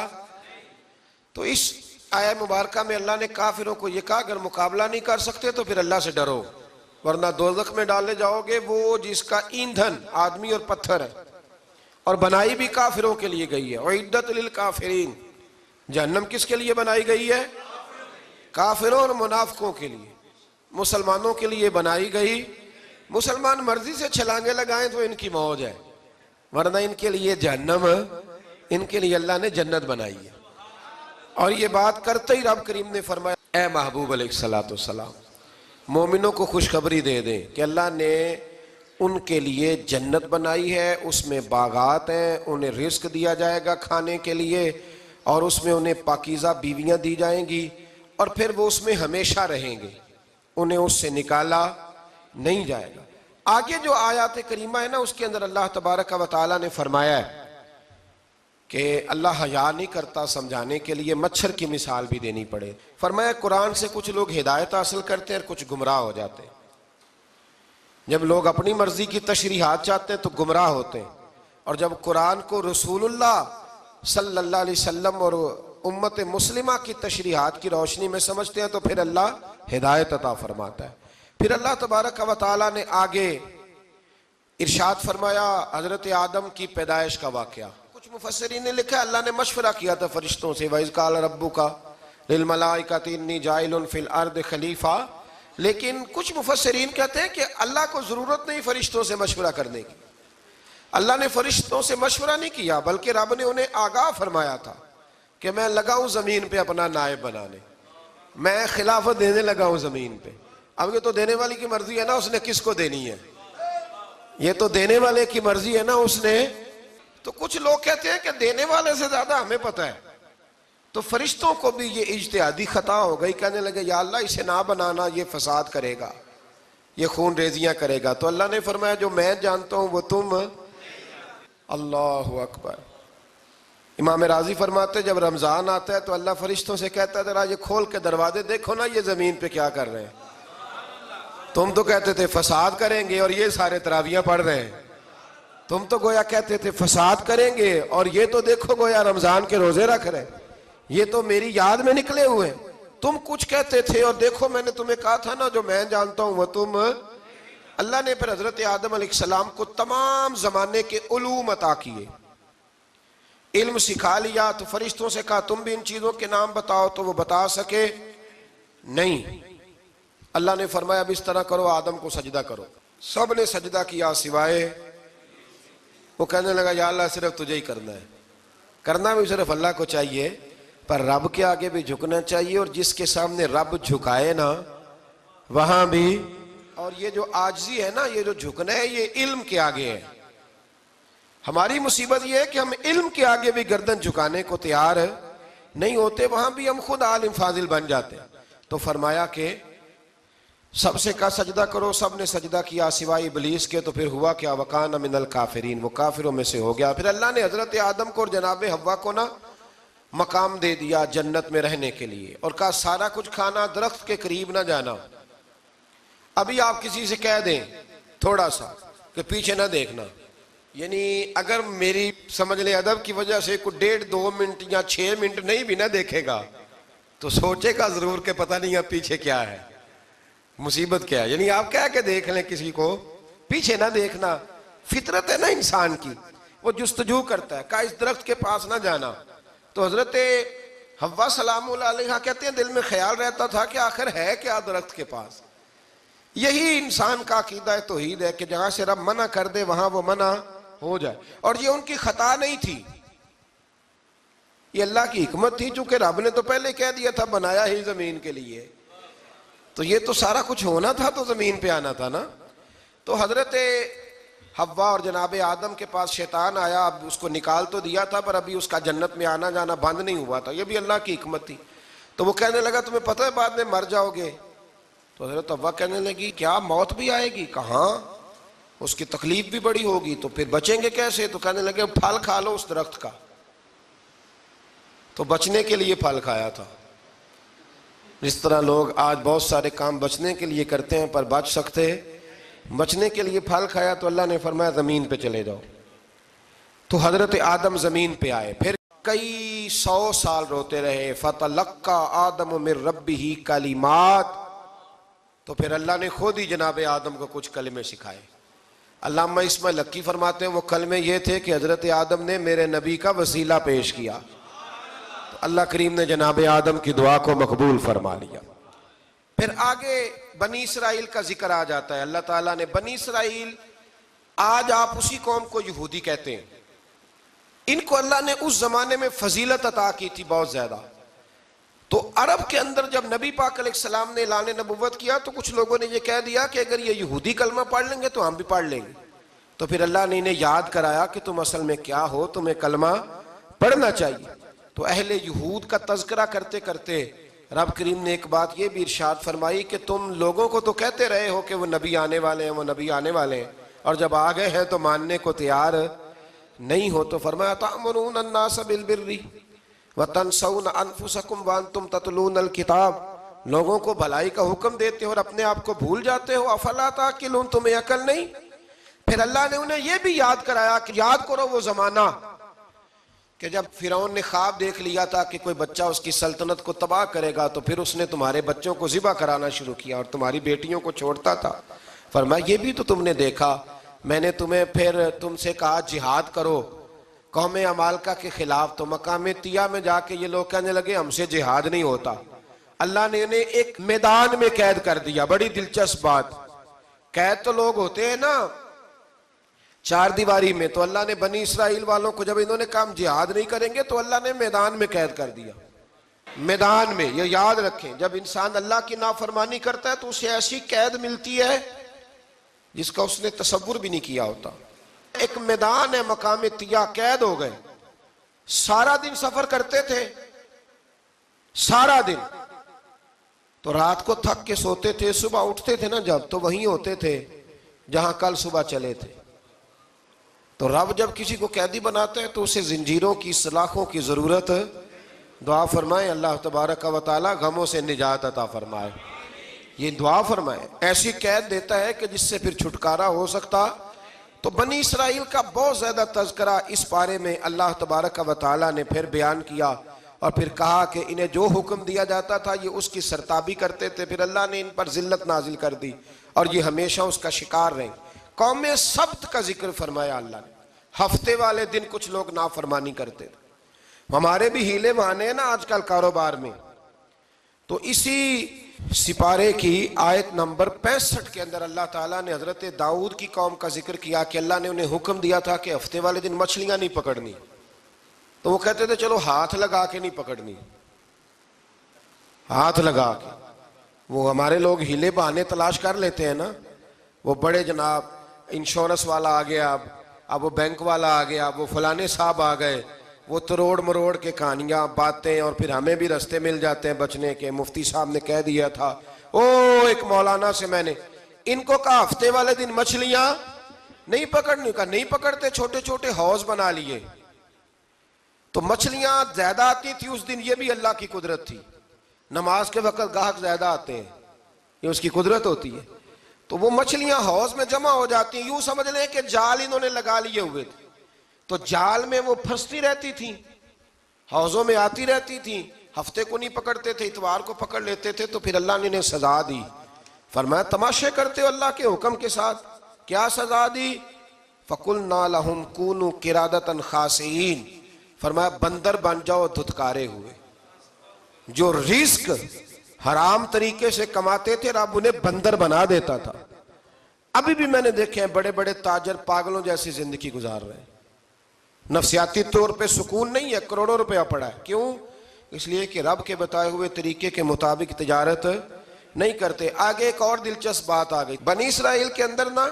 تو اس آیہ مبارکہ میں اللہ نے کافروں کو یہ کہا اگر مقابلہ نہیں کر سکتے تو پھر اللہ سے ڈرو، ورنہ دوزخ میں ڈالے جاؤ گے، وہ جس کا ایندھن آدمی اور پتھر ہے، اور بنائی بھی کافروں کے لیے گئی ہے۔ اعدت للکافرین، جہنم کس کے لیے بنائی گئی ہے؟ کافروں اور منافقوں کے لیے۔ مسلمانوں کے لیے بنائی گئی، مسلمان مرضی سے چھلانگے لگائیں تو ان کی موج ہے، ورنہ ان کے لیے جہنم، ان کے لیے اللہ نے جنت بنائی ہے۔ اور یہ بات کرتے ہی رب کریم نے فرمایا اے محبوب علیہ السلام مومنوں کو خوشخبری دے دیں کہ اللہ نے ان کے لیے جنت بنائی ہے، اس میں باغات ہیں، انہیں رزق دیا جائے گا کھانے کے لیے، اور اس میں انہیں پاکیزہ بیویاں دی جائیں گی، اور پھر وہ اس میں ہمیشہ رہیں گے، انہیں اس سے نکالا نہیں جائے گا۔ آگے جو آیات کریمہ ہے نا اس کے اندر اللہ تبارک و تعالیٰ نے فرمایا ہے کہ اللہ حیا نہیں کرتا سمجھانے کے لیے، مچھر کی مثال بھی دینی پڑے۔ فرمایا قرآن سے کچھ لوگ ہدایت حاصل کرتے ہیں اور کچھ گمراہ ہو جاتے ہیں۔ جب لوگ اپنی مرضی کی تشریحات چاہتے ہیں تو گمراہ ہوتے ہیں، اور جب قرآن کو رسول اللہ صلی اللہ علیہ وسلم اور امت مسلمہ کی تشریحات کی روشنی میں سمجھتے ہیں تو پھر اللہ ہدایت عطا فرماتا ہے۔ پھر اللہ تبارک و تعالیٰ نے آگے ارشاد فرمایا حضرت آدم کی پیدائش کا واقعہ۔ کچھ مفسرین نے لکھا اللہ نے مشورہ کیا تھا فرشتوں سے، وَإِذْ قَالَ رَبُّكَ لِلْمَلَائِكَةِ إِنِّي جَاعِلٌ فِي الْأَرْضِ خَلِيفَةً لیکن کچھ مفسرین کہتے ہیں کہ اللہ کو ضرورت نہیں فرشتوں سے مشورہ کرنے کی. اللہ نے فرشتوں سے مشورہ نہیں کیا، بلکہ رب نے انہیں آگاہ فرمایا تھا کہ میں لگا ہوں زمین پہ اپنا نائب بنانے، میں خلافت دینے لگا ہوں زمین پہ. اب یہ تو دینے والی کی مرضی ہے نا اس نے کس کو دینی ہے، یہ تو دینے والے کی مرضی ہے نا اس نے. تو کچھ لوگ کہتے ہیں کہ دینے والے سے زیادہ ہمیں پتہ ہے. تو فرشتوں کو بھی یہ اجتہادی خطا ہو گئی، کہنے لگے یا اللہ اسے نہ بنانا، یہ فساد کرے گا، یہ خون ریزیاں کرے گا. تو اللہ نے فرمایا جو میں جانتا ہوں وہ تم. اللہ اکبر. امام راضی فرماتے جب رمضان آتا ہے تو اللہ فرشتوں سے کہتا ہے ذرا یہ کھول کے دروازے دیکھو نا یہ زمین پہ کیا کر رہے ہیں. تم تو کہتے تھے فساد کریں گے اور یہ سارے تراویحاں پڑھ رہے ہیں. تم تو گویا کہتے تھے فساد کریں گے اور یہ تو دیکھو گویا رمضان کے روزے رکھ رہے ہیں، یہ تو میری یاد میں نکلے ہوئے ہیں. تم کچھ کہتے تھے اور دیکھو میں نے تمہیں کہا تھا نا جو میں جانتا ہوں وہ تم. اللہ نے پھر حضرت آدم علیہ السلام کو تمام زمانے کے علوم عطا کیے، علم سکھا لیا. تو فرشتوں سے کہا تم بھی ان چیزوں کے نام بتاؤ، تو وہ بتا سکے نہیں. اللہ نے فرمایا اب اس طرح کرو آدم کو سجدہ کرو. سب نے سجدہ کیا سوائے. وہ کہنے لگا یا اللہ صرف تجھے ہی کرنا ہے. کرنا بھی صرف اللہ کو چاہیے، پر رب کے آگے بھی جھکنا چاہیے، اور جس کے سامنے رب جھکائے نا وہاں بھی. اور یہ جو عاجزی ہے نا، یہ جو جھکنا ہے، یہ علم کے آگے ہے. ہماری مصیبت یہ ہے کہ ہم علم کے آگے بھی گردن جھکانے کو تیار نہیں ہوتے، وہاں بھی ہم خود عالم فاضل بن جاتے. تو فرمایا کہ سب سے کہا سجدہ کرو، سب نے سجدہ کیا سوائے ابلیس کے. تو پھر ہوا کیا وکان من الکافرین، وہ کافروں میں سے ہو گیا. پھر اللہ نے حضرت آدم کو اور جناب حوا کو نا مقام دے دیا جنت میں رہنے کے لیے، اور کہا سارا کچھ کھانا، درخت کے قریب نہ جانا. ابھی آپ کسی سے کہہ دیں تھوڑا سا کہ پیچھے نہ دیکھنا، یعنی اگر میری سمجھ لیں ادب کی وجہ سے کوئی 1.5-2 منٹ یا 6 منٹ نہیں بھی نہ دیکھے گا تو سوچے گا ضرور کہ پتہ نہیں اب پیچھے کیا ہے، مصیبت کیا ہے. یعنی آپ کہہ کے دیکھ لیں کسی کو، پیچھے نہ دیکھنا. فطرت ہے نا انسان کی، وہ جستجو کرتا ہے. کہا اس درخت کے پاس نہ جانا. تو حضرت حوا سلام اللہ علیہ کہتے ہیں دل میں خیال رہتا تھا کہ آخر ہے کیا درخت کے پاس. یہی انسان کا عقیدہ توحید ہے کہ جہاں سے رب منع کر دے وہاں وہ منع ہو جائے. اور یہ ان کی خطا نہیں تھی، یہ اللہ کی حکمت تھی، چونکہ رب نے تو پہلے کہہ دیا تھا بنایا ہی زمین کے لیے، تو یہ تو سارا کچھ ہونا تھا تو زمین پہ آنا تھا نا. تو حضرت حوا اور جناب آدم کے پاس شیطان آیا. اب اس کو نکال تو دیا تھا پر ابھی اس کا جنت میں آنا جانا بند نہیں ہوا تھا، یہ بھی اللہ کی حکمت تھی. تو وہ کہنے لگا تمہیں پتہ ہے بعد میں مر جاؤ گے. تو حضرت حوا کہنے لگی کیا موت بھی آئے گی؟ کہاں، اس کی تکلیف بھی بڑی ہوگی، تو پھر بچیں گے کیسے؟ تو کہنے لگے پھل کھا لو اس درخت کا. تو بچنے کے لیے پھل کھایا تھا. جس طرح لوگ آج بہت سارے کام بچنے کے لیے کرتے ہیں پر بچ سکتے، بچنے کے لیے پھل کھایا. تو اللہ نے فرمایا زمین پہ چلے جاؤ. تو حضرت آدم زمین پہ آئے، پھر کئی 100 سال روتے رہے. فَتَلَقَّى آدَمُ مِن رَبِّهِ کَلِمَاتٍ. تو پھر اللہ نے خود ہی جناب آدم کو کچھ کلمے سکھائے. علامہ اسماعیل لکی فرماتے ہیں وہ کلمے یہ تھے کہ حضرت آدم نے میرے نبی کا وسیلہ پیش کیا، تو اللہ کریم نے جناب آدم کی دعا کو مقبول فرما لیا. پھر آگے بنی اسرائیل کا ذکر آ جاتا ہے. اللہ تعالیٰ نے بنی اسرائیل، آج آپ اسی قوم کو یہودی کہتے ہیں، ان کو اللہ نے اس زمانے میں فضیلت عطا کی تھی بہت زیادہ. تو عرب کے اندر جب نبی پاک علیہ السلام نے اعلان نبوت کیا تو کچھ لوگوں نے یہ کہہ دیا کہ اگر یہ یہودی کلمہ پڑھ لیں گے تو ہم بھی پڑھ لیں گے. تو پھر اللہ نے انہیں یاد کرایا کہ تم اصل میں کیا ہو، تمہیں کلمہ پڑھنا چاہیے. تو اہل یہود کا تذکرہ کرتے کرتے رب کریم نے ایک بات یہ بھی ارشاد فرمائی کہ تم لوگوں کو تو کہتے رہے ہو کہ وہ نبی آنے والے ہیں، وہ نبی آنے والے ہیں، اور جب آ گئے ہیں تو ماننے کو تیار نہیں ہو. تو فرمایا تأمرون الناس بالبر وَتَنْسَوْنَ أَنفُسَكُمْ وَأَنْتُمْ تَتْلُونَ الْكِتَابَ، لوگوں کو بھلائی کا حکم دیتے ہو اور اپنے آپ کو بھول جاتے ہو. افلا تعقلون، تمہیں عقل نہیں؟ پھر اللہ نے انہیں یہ بھی یاد کرایا کہ یاد کرو وہ زمانہ کہ جب فرعون نے خواب دیکھ لیا تھا کہ کوئی بچہ اس کی سلطنت کو تباہ کرے گا، تو پھر اس نے تمہارے بچوں کو ذبح کرانا شروع کیا اور تمہاری بیٹیوں کو چھوڑتا تھا. فرمایا یہ بھی تو تم نے دیکھا، میں نے تمہیں پھر تم سے کہا جہاد کرو قوم عمالقہ کے خلاف، تو مقام طیہ میں جا کے یہ لوگ کہنے لگے ہم سے جہاد نہیں ہوتا. اللہ نے انہیں ایک میدان میں قید کر دیا. بڑی دلچسپ بات. قید تو لوگ ہوتے ہیں نا چار دیواری میں, تو اللہ نے بنی اسرائیل والوں کو جب انہوں نے کہا ہم جہاد نہیں کریں گے تو اللہ نے میدان میں قید کر دیا. میدان میں. یہ یاد رکھیں, جب انسان اللہ کی نافرمانی کرتا ہے تو اسے ایسی قید ملتی ہے جس کا اس نے تصور بھی نہیں کیا ہوتا. ایک میدان ہے مقام طیہ, قید ہو گئے. سارا دن سفر کرتے تھے, سارا دن. تو رات کو تھک کے سوتے تھے, صبح اٹھتے تھے نا جب, تو وہیں ہوتے تھے جہاں کل صبح چلے تھے. تو رب جب کسی کو قیدی بناتا ہے تو اسے زنجیروں کی, سلاخوں کی ضرورت. دعا فرمائے اللہ تبارک و تعالی غموں سے نجات عطا فرمائے. یہ دعا فرمائے. ایسی قید دیتا ہے کہ جس سے پھر چھٹکارا ہو سکتا. تو بنی اسرائیل کا بہت زیادہ تذکرہ اس پارے میں اللہ تبارک و تعالی نے پھر بیان کیا, اور پھر کہا کہ انہیں جو حکم دیا جاتا تھا یہ اس کی سرتابی کرتے تھے. پھر اللہ نے ان پر ذلت نازل کر دی اور یہ ہمیشہ اس کا شکار رہے. قوم سبت کا ذکر فرمایا اللہ نے. ہفتے والے دن کچھ لوگ نافرمانی کرتے تھے. ہمارے بھی ہیلے بہانے ہیں نا آج کل کاروبار میں. تو اسی سپارے کی آیت نمبر 65 کے اندر اللہ تعالیٰ نے حضرت داؤد کی قوم کا ذکر کیا کہ اللہ نے انہیں حکم دیا تھا کہ ہفتے والے دن مچھلیاں نہیں پکڑنی. تو وہ کہتے تھے چلو ہاتھ لگا کے نہیں پکڑنی, ہاتھ لگا کے. وہ ہمارے لوگ ہیلے بہانے تلاش کر لیتے ہیں نا. وہ بڑے جناب انشورنس والا آ گیا, اب وہ بینک والا آ گیا, وہ فلانے صاحب آ گئے, وہ تروڑ مروڑ کے کہانیاں باتیں, اور پھر ہمیں بھی رستے مل جاتے ہیں بچنے کے. مفتی صاحب نے کہہ دیا تھا, ایک مولانا سے میں نے ان کو کہا ہفتے والے دن مچھلیاں نہیں پکڑنی. کہا نہیں پکڑتے, چھوٹے چھوٹے حوض بنا لیے. تو مچھلیاں زیادہ آتی تھی اس دن, یہ بھی اللہ کی قدرت تھی. نماز کے وقت گاہک زیادہ آتے ہیں, یہ اس کی قدرت ہوتی ہے. تو وہ مچھلیاں حوض میں جمع ہو جاتی ہیں. یوں سمجھ لیں کہ جال انہوں نے لگا لیے ہوئے تھے, تو جال میں وہ پھنستی رہتی تھیں, حوضوں میں آتی رہتی تھیں. ہفتے کو نہیں پکڑتے تھے, اتوار کو پکڑ لیتے تھے. تو پھر اللہ نے انہیں سزا دی. فرمایا تماشے کرتے ہو اللہ کے حکم کے ساتھ. کیا سزا دی؟ فَقُلْنَا لَهُمْ كُونُوا قِرَادَةً خَاسِئِينَ. فرمایا بندر بن جاؤ دھتکارے ہوئے. جو رزق حرام طریقے سے کماتے تھے رب انہیں بندر بنا دیتا تھا. ابھی بھی میں نے دیکھے ہیں بڑے بڑے تاجر پاگلوں جیسی زندگی گزار رہے ہیں. نفسیاتی طور پہ سکون نہیں ہے, کروڑوں روپیہ پڑا ہے. کیوں؟ اس لیے کہ رب کے بتائے ہوئے طریقے کے مطابق تجارت نہیں کرتے. آگے ایک اور دلچسپ بات آ گئی. بنی اسرائیل کے اندر نا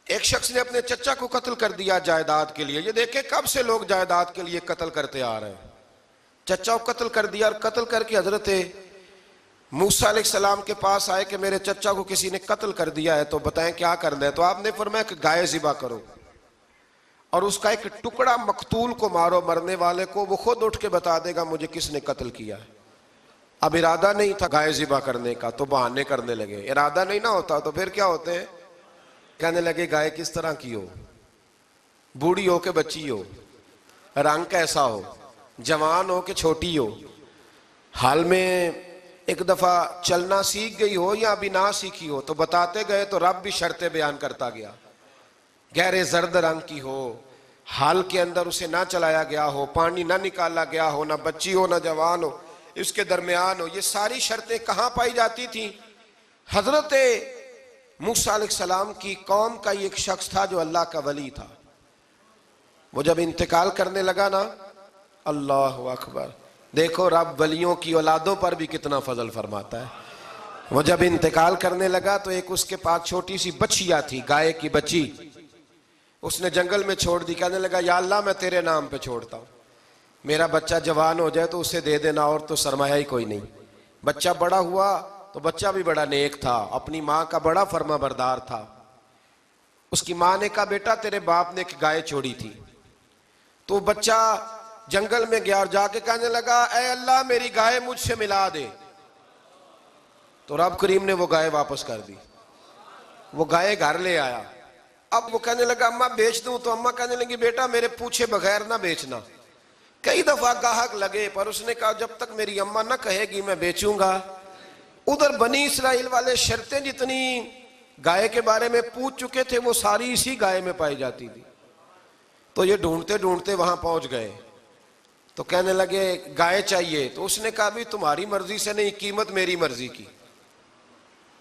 ایک شخص نے اپنے چچا کو قتل کر دیا جائیداد کے لیے. یہ دیکھیں کب سے لوگ جائیداد کے لیے قتل کرتے آ رہے ہیں. چچا کو قتل کر دیا, اور قتل کر کے حضرت موسیٰ علیہ السلام کے پاس آئے کہ میرے چچا کو کسی نے قتل کر دیا ہے, تو بتائیں کیا کرنا ہے. تو آپ نے فرمایا کہ گائے ذبح کرو, اور اس کا ایک ٹکڑا مقتول کو مارو, مرنے والے کو. وہ خود اٹھ کے بتا دے گا مجھے کس نے قتل کیا ہے. اب ارادہ نہیں تھا گائے ذبح کرنے کا, تو بہانے کرنے لگے. ارادہ نہیں نہ ہوتا تو پھر کیا ہوتے ہیں, کہنے لگے گائے کس طرح کی ہو, بوڑھی ہو کہ بچی ہو, رنگ کیسا ہو, جوان ہو کہ چھوٹی ہو, حال میں ایک دفعہ چلنا سیکھ گئی ہو یا ابھی نہ سیکھی ہو. تو بتاتے گئے تو رب بھی شرطیں بیان کرتا گیا. گہرے زرد رنگ کی ہو, حال کے اندر اسے نہ چلایا گیا ہو, پانی نہ نکالا گیا ہو, نہ بچی ہو نہ جوان ہو, اس کے درمیان ہو. یہ ساری شرطیں کہاں پائی جاتی تھیں؟ حضرت موسیٰ علیہ السلام کی قوم کا ایک شخص تھا جو اللہ کا ولی تھا. وہ جب انتقال کرنے لگا نا, اللہ اکبر, دیکھو رب ولیوں کی اولادوں پر بھی کتنا فضل فرماتا ہے. وہ جب انتقال کرنے لگا تو ایک اس کے پاس چھوٹی سی بچیا تھی, گائے کی بچی. اس نے جنگل میں چھوڑ دی. کہنے لگا یا اللہ میں تیرے نام پہ چھوڑتا ہوں, میرا بچہ جوان ہو جائے تو اسے دے دینا, اور تو سرمایہ ہی کوئی نہیں. بچہ بڑا ہوا تو بچہ بھی بڑا نیک تھا, اپنی ماں کا بڑا فرما بردار تھا. اس کی ماں نے کہا بیٹا تیرے باپ نے ایک گائے چھوڑی تھی. تو بچہ جنگل میں گیا اور جا کے کہنے لگا اے اللہ میری گائے مجھ سے ملا دے. تو رب کریم نے وہ گائے واپس کر دی. وہ گائے گھر لے آیا. اب وہ کہنے لگا اماں بیچ دوں, تو اماں کہنے لگی بیٹا میرے پوچھے بغیر نہ بیچنا. کئی دفعہ گاہک لگے پر اس نے کہا جب تک میری اماں نہ کہے گی میں بیچوں گا. ادھر بنی اسرائیل والے شرطیں جتنی گائے کے بارے میں پوچھ چکے تھے وہ ساری اسی گائے میں پائی جاتی تھی. تو یہ ڈھونڈتے ڈھونڈتے وہاں پہنچ گئے. تو کہنے لگے گائے چاہیے، تو اس نے کہا بھی تمہاری مرضی سے نہیں، قیمت میری مرضی کی۔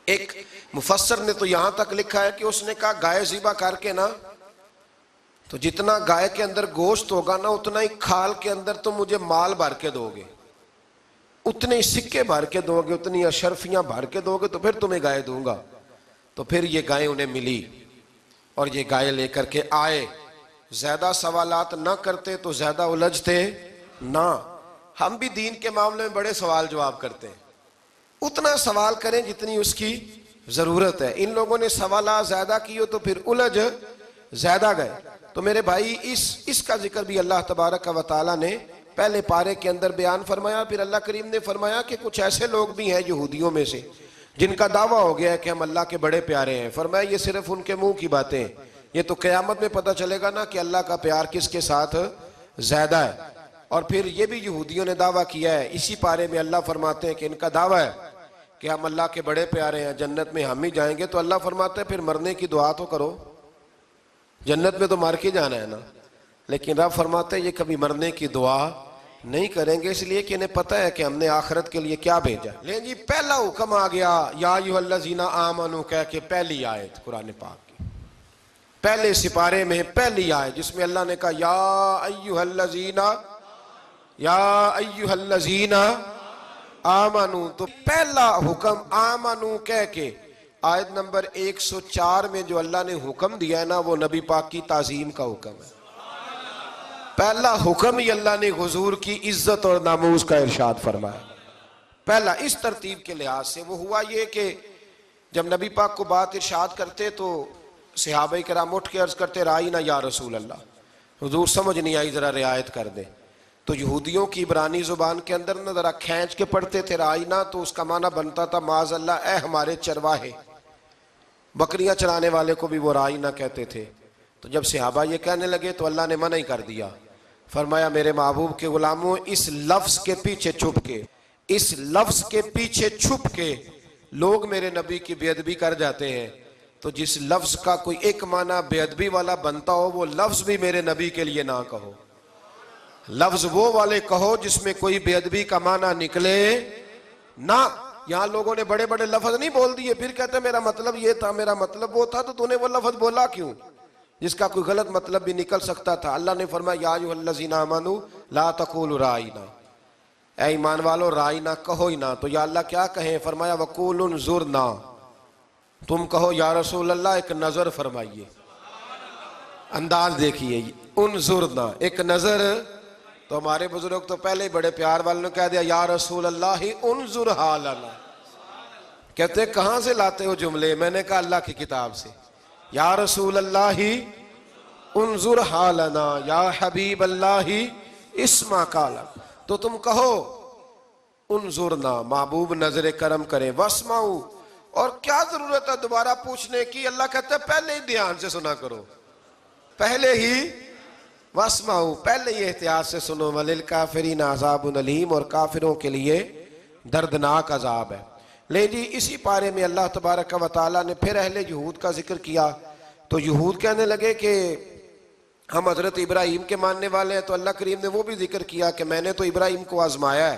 ایک مفسر نے تو یہاں تک لکھا ہے کہ اس نے کہا گائے ذبح کر کے نا، تو جتنا گائے کے اندر گوشت ہوگا نا اتنا ہی کھال کے اندر تم مجھے مال بھر کے دو گے، اتنے ہی سکے بھر کے دو گے، اتنی اشرفیاں بھر کے دو گے تو پھر تمہیں گائے دوں گا۔ تو پھر یہ گائے انہیں ملی اور یہ گائے لے کر کے آئے۔ زیادہ سوالات نہ کرتے تو زیادہ الجھتے نہ۔ ہم بھی دین کے معاملے میں بڑے سوال جواب کرتے ہیں، اتنا سوال کریں جتنی اس کی ضرورت ہے۔ ان لوگوں نے سوالات زیادہ کیے تو پھر الجھ زیادہ گئے۔ تو میرے بھائی اس کا ذکر بھی اللہ تبارک و تعالیٰ نے پہلے پارے کے اندر بیان فرمایا۔ پھر اللہ کریم نے فرمایا کہ کچھ ایسے لوگ بھی ہیں یہودیوں میں سے جن کا دعویٰ ہو گیا ہے کہ ہم اللہ کے بڑے پیارے ہیں۔ فرمایا یہ صرف ان کے منہ کی باتیں ہیں، یہ تو قیامت میں پتہ چلے گا نا کہ اللہ کا پیار کس کے ساتھ زیادہ ہے۔ اور پھر یہ بھی یہودیوں نے دعویٰ کیا ہے، اسی پارے میں اللہ فرماتے ہیں کہ ان کا دعویٰ ہے کہ ہم اللہ کے بڑے پیارے ہیں، جنت میں ہم ہی جائیں گے۔ تو اللہ فرماتے ہیں پھر مرنے کی دعا تو کرو، جنت میں تو مر کے جانا ہے نا۔ لیکن رب فرماتے ہیں یہ کبھی مرنے کی دعا نہیں کریں گے، اس لیے کہ انہیں پتہ ہے کہ ہم نے آخرت کے لیے کیا بھیجا۔ لیکن جی پہلا حکم آ گیا یا ایھا الذین آمنوا کہہ کے، پہلی آیت قرآن پاک کی پہلے سپارے میں پہلی آیت جس میں اللہ نے کہا یا ایھا الذین آمنوا، تو پہلا حکم آمنوا کہہ کے آیت نمبر 104 میں جو اللہ نے حکم دیا ہے نا وہ نبی پاک کی تعظیم کا حکم ہے۔ پہلا حکم ہی اللہ نے حضور کی عزت اور ناموس کا ارشاد فرمایا۔ پہلا اس ترتیب کے لحاظ سے وہ ہوا یہ کہ جب نبی پاک کو بات ارشاد کرتے تو صحابہ کرام اٹھ کے عرض کرتے رائینا یا رسول اللہ، حضور سمجھ نہیں آئی ذرا رعایت کر دیں۔ تو یہودیوں کی عبرانی زبان کے اندر نہ ذرا کھینچ کے پڑھتے تھے رائینا، تو اس کا معنی بنتا تھا معاذ اللہ اے ہمارے چرواہے، بکریاں چرانے والے کو بھی وہ رائینا کہتے تھے۔ تو جب صحابہ یہ کہنے لگے تو اللہ نے منع ہی کر دیا، فرمایا میرے محبوب کے غلاموں اس لفظ کے پیچھے چھپ کے لوگ میرے نبی کی بے ادبی کر جاتے ہیں، تو جس لفظ کا کوئی ایک معنی بے ادبی والا بنتا ہو وہ لفظ بھی میرے نبی کے لیے نہ کہو، لفظ وہ والے کہو جس میں کوئی بے ادبی کا معنی نکلے نہ۔ یہاں لوگوں نے بڑے بڑے لفظ نہیں بول دیے، پھر کہتے میرا مطلب یہ تھا، میرا مطلب وہ تھا، تو تو نے وہ لفظ بولا کیوں جس کا کوئی غلط مطلب بھی نکل سکتا تھا۔ اللہ نے فرمایا یا ایھا الذین آمنوا لا تقولوا رائینا، اے ایمان والو رائینا کہو ہی نہ۔ تو یا اللہ کیا کہیں؟ فرمایا وقولوا انظرنا، تم کہو یا رسول اللہ ایک نظر فرمائیے، انداز دیکھیے، انظرنا ایک نظر۔ تو ہمارے بزرگ تو پہلے ہی بڑے پیار والوں نے کہہ دیا یا رسول اللہ انظر حالنا، کہتے کہاں سے لاتے ہو جملے؟ میں نے کہا اللہ کی کتاب سے، یا رسول اللہ انظر حالنا یا حبیب اللہ اسمع قالا، تو تم کہو انظرنا محبوب نظر کرم کریں، واسمعوا، اور کیا ضرورت ہے دوبارہ پوچھنے کی؟ اللہ کہتا ہے پہلے ہی دھیان سے سنا کرو، پہلے ہی واسمعوا، پہلے ہی احتیاط سے سنو، وللکافرین عذاب علیم، اور کافروں کے لیے دردناک عذاب ہے۔ لے جی اسی پارے میں اللہ تبارک و تعالیٰ نے پھر اہل یہود کا ذکر کیا۔ تو یہود کہنے لگے کہ ہم حضرت ابراہیم کے ماننے والے ہیں، تو اللہ کریم نے وہ بھی ذکر کیا کہ میں نے تو ابراہیم کو آزمایا ہے،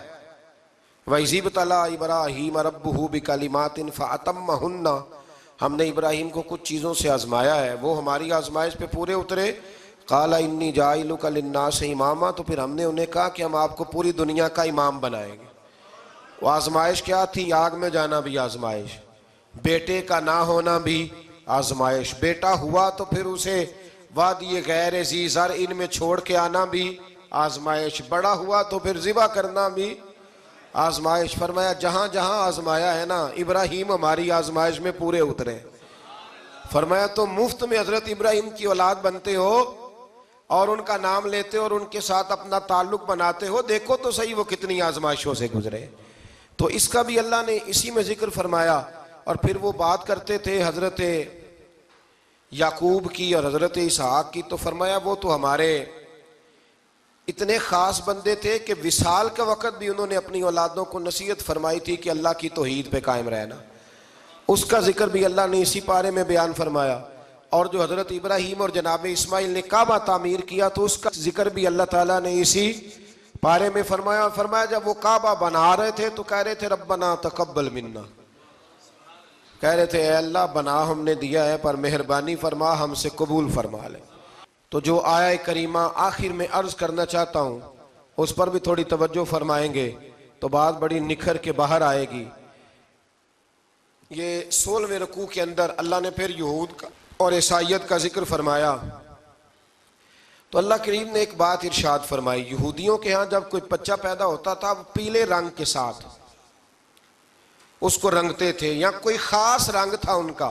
وَإِذِ ابْتَلَىٰ إِبْرَاهِيمَ رَبُّهُ بِكَلِمَاتٍ فَأَتَمَّهُنَّ، ہم نے ابراہیم کو کچھ چیزوں سے آزمایا ہے، وہ ہماری آزمائش پہ پورے اترے۔ قَالَ إِنِّي جَاعِلُكَ لِلنَّاسِ إِمَامًا، تو پھر ہم نے انہیں کہا کہ ہم آپ کو پوری دنیا کا امام بنائیں گے۔ وہ آزمائش کیا تھی؟ آگ میں جانا بھی آزمائش، بیٹے کا نہ ہونا بھی آزمائش، بیٹا ہوا تو پھر اسے وادی غیر ذی زرع میں چھوڑ کے آنا بھی آزمائش، بڑا ہوا تو پھر ذبح کرنا بھی آزمائش۔ فرمایا جہاں جہاں آزمایا ہے نا ابراہیم ہماری آزمائش میں پورے اترے۔ فرمایا تو مفت میں حضرت ابراہیم کی اولاد بنتے ہو اور ان کا نام لیتے ہو اور ان کے ساتھ اپنا تعلق بناتے ہو، دیکھو تو صحیح وہ کتنی آزمائشوں سے گزرے۔ تو اس کا بھی اللہ نے اسی میں ذکر فرمایا۔ اور پھر وہ بات کرتے تھے حضرت یعقوب کی اور حضرت اسحاق کی، تو فرمایا وہ تو ہمارے اتنے خاص بندے تھے کہ وصال کے وقت بھی انہوں نے اپنی اولادوں کو نصیحت فرمائی تھی کہ اللہ کی توحید پہ قائم رہنا، اس کا ذکر بھی اللہ نے اسی پارے میں بیان فرمایا۔ اور جو حضرت ابراہیم اور جناب اسماعیل نے کعبہ تعمیر کیا تو اس کا ذکر بھی اللہ تعالیٰ نے اسی پارے میں فرمایا جب وہ کعبہ بنا رہے تھے تو کہہ رہے تھے ربنا تقبل منا، کہہ رہے تھے اے اللہ بنا ہم نے دیا ہے پر مہربانی فرما ہم سے قبول فرما لے۔ تو جو آیہ کریمہ آخر میں عرض کرنا چاہتا ہوں اس پر بھی تھوڑی توجہ فرمائیں گے تو بات بڑی نکھر کے باہر آئے گی۔ یہ 16ویں رکوع کے اندر اللہ نے پھر یہود کا اور عیسائیت کا ذکر فرمایا تو اللہ کریم نے ایک بات ارشاد فرمائی، یہودیوں کے ہاں جب کوئی بچہ پیدا ہوتا تھا پیلے رنگ کے ساتھ اس کو رنگتے تھے، یا کوئی خاص رنگ تھا ان کا،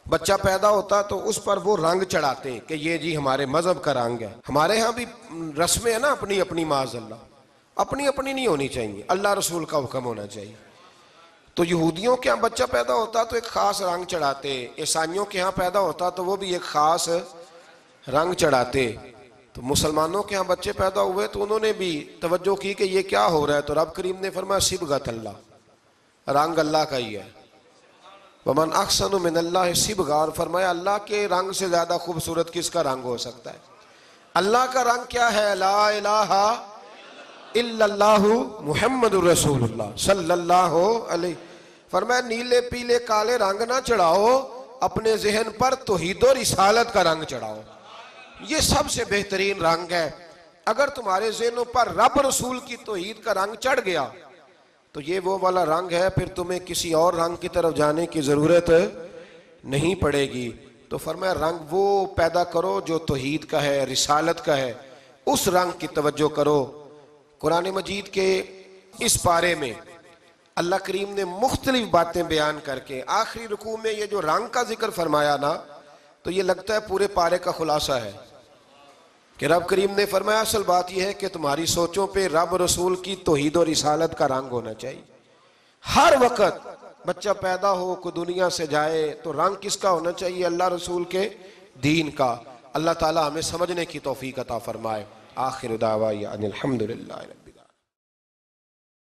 بچہ پیدا ہوتا تو اس پر وہ رنگ چڑھاتے کہ یہ جی ہمارے مذہب کا رنگ ہے۔ ہمارے ہاں بھی رسمیں ہیں نا اپنی اپنی، معاذ اللہ اپنی اپنی نہیں ہونی چاہیے، اللہ رسول کا حکم ہونا چاہیے۔ تو یہودیوں کے ہاں بچہ پیدا ہوتا تو ایک خاص رنگ چڑھاتے، عیسائیوں کے ہاں پیدا ہوتا تو وہ بھی ایک خاص رنگ چڑھاتے۔ تو مسلمانوں کے ہاں بچے پیدا ہوئے تو انہوں نے بھی توجہ کی کہ یہ کیا ہو رہا ہے، تو رب کریم نے فرمایا صبغۃ اللہ، رنگ اللہ کا ہی ہے۔ ومن احسن من اللہ صبغہ، اور فرمایا اللہ کے رنگ سے زیادہ خوبصورت کس کا رنگ ہو سکتا ہے؟ اللہ کا رنگ کیا ہے؟ لا الہ الا اللہ محمد الرسول اللہ صلی اللہ علیہ۔ فرمایا نیلے پیلے کالے رنگ نہ چڑھاؤ، اپنے ذہن پر توحید و رسالت کا رنگ چڑھاؤ، یہ سب سے بہترین رنگ ہے۔ اگر تمہارے ذہنوں پر رب رسول کی توحید کا رنگ چڑھ گیا تو یہ وہ والا رنگ ہے، پھر تمہیں کسی اور رنگ کی طرف جانے کی ضرورت نہیں پڑے گی۔ تو فرمایا رنگ وہ پیدا کرو جو توحید کا ہے، رسالت کا ہے، اس رنگ کی توجہ کرو۔ قرآن مجید کے اس پارے میں اللہ کریم نے مختلف باتیں بیان کر کے آخری رکوع میں یہ جو رنگ کا ذکر فرمایا نا، تو یہ لگتا ہے پورے پارے کا خلاصہ ہے کہ رب کریم نے فرمایا اصل بات یہ ہے کہ تمہاری سوچوں پہ رب رسول کی توحید و رسالت کا رنگ ہونا چاہیے۔ ہر وقت بچہ پیدا ہو، کوئی دنیا سے جائے تو رنگ کس کا ہونا چاہیے؟ اللہ رسول کے دین کا۔ اللہ تعالی ہمیں سمجھنے کی توفیق عطا فرمائے۔ آخر دعوانا ان الحمدللہ۔